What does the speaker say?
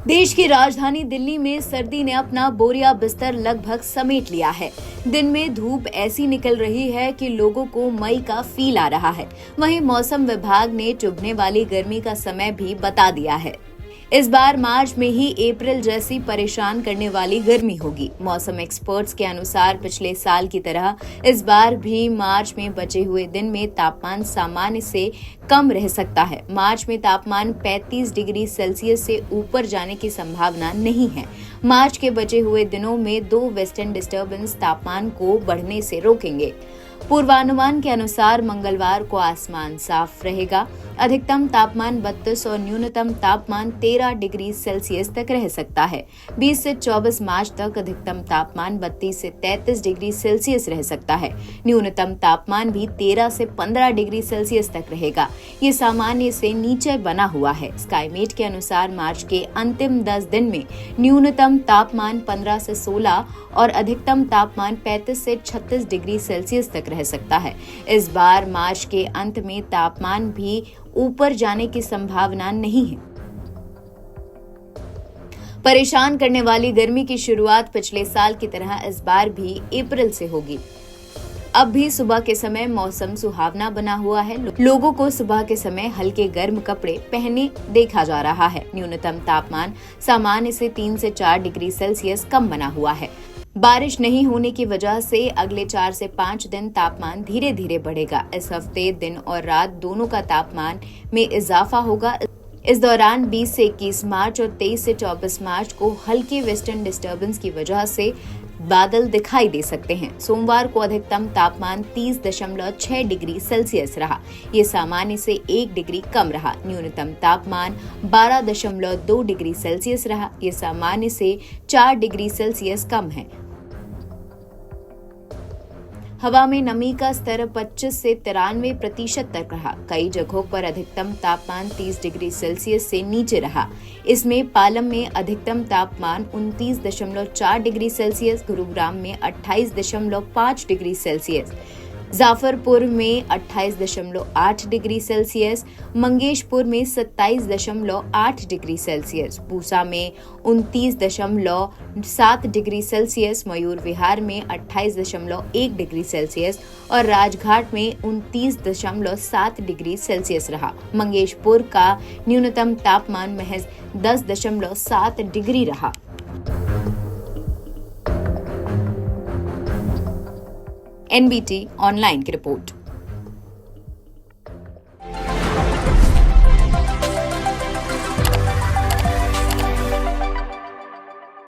देश की राजधानी दिल्ली में सर्दी ने अपना बोरिया बिस्तर लगभग समेट लिया है। दिन में धूप ऐसी निकल रही है कि लोगों को मई का फील आ रहा है। वहीं मौसम विभाग ने चुभने वाली गर्मी का समय भी बता दिया है। इस बार मार्च में ही अप्रैल जैसी परेशान करने वाली गर्मी होगी। मौसम एक्सपर्ट्स के अनुसार पिछले साल की तरह इस बार भी मार्च में बचे हुए दिन में तापमान सामान्य से कम रह सकता है। मार्च में तापमान 35 डिग्री सेल्सियस से ऊपर जाने की संभावना नहीं है। मार्च के बचे हुए दिनों में 2 वेस्टर्न डिस्टर्बेंस तापमान को बढ़ने से रोकेंगे। पूर्वानुमान के अनुसार मंगलवार को आसमान साफ रहेगा। अधिकतम तापमान 32 और न्यूनतम तापमान 13 डिग्री सेल्सियस तक रह सकता है। 20 से 24 मार्च तक अधिकतम तापमान 32 से 33 डिग्री सेल्सियस रह सकता है। न्यूनतम तापमान भी 13 से 15 डिग्री सेल्सियस तक रहेगा। ये सामान्य से नीचे बना हुआ है। स्काईमेट के अनुसार मार्च के अंतिम 10 दिन में न्यूनतम तापमान 15 से 16 और अधिकतम तापमान 35 से 36 डिग्री सेल्सियस तक रह सकता है। इस बार मार्च के अंत में तापमान भी ऊपर जाने की संभावना नहीं है। परेशान करने वाली गर्मी की शुरुआत पिछले साल की तरह इस बार भी अप्रैल से होगी। अब भी सुबह के समय मौसम सुहावना बना हुआ है। लोगों को सुबह के समय हल्के गर्म कपड़े पहने देखा जा रहा है। न्यूनतम तापमान सामान्य से 3 से 4 डिग्री सेल्सियस कम बना हुआ है। बारिश नहीं होने की वजह से अगले 4 से 5 दिन तापमान धीरे धीरे बढ़ेगा। इस हफ्ते दिन और रात दोनों का तापमान में इजाफा होगा। इस दौरान 20 से 21 मार्च और 23 से 24 मार्च को हल्के वेस्टर्न डिस्टर्बेंस की वजह से बादल दिखाई दे सकते हैं। सोमवार को अधिकतम तापमान 30.6 डिग्री सेल्सियस रहा। ये सामान्य से 1 डिग्री कम रहा। न्यूनतम तापमान 12.2 डिग्री सेल्सियस रहा। ये सामान्य से 4 डिग्री सेल्सियस कम है। हवा में नमी का स्तर 25 से 93% तक रहा। कई जगहों पर अधिकतम तापमान 30 डिग्री सेल्सियस से नीचे रहा। इसमें पालम में अधिकतम तापमान 29.4 डिग्री सेल्सियस, गुरुग्राम में 28.5 डिग्री सेल्सियस, जाफरपुर में 28.8 डिग्री सेल्सियस, मंगेशपुर में 27.8 डिग्री सेल्सियस, पूसा में 29.7 डिग्री सेल्सियस, मयूर विहार में 28.1 डिग्री सेल्सियस और राजघाट में 29.7 डिग्री सेल्सियस रहा। मंगेशपुर का न्यूनतम तापमान महज 10.7 डिग्री रहा। NBT ऑनलाइन की रिपोर्ट।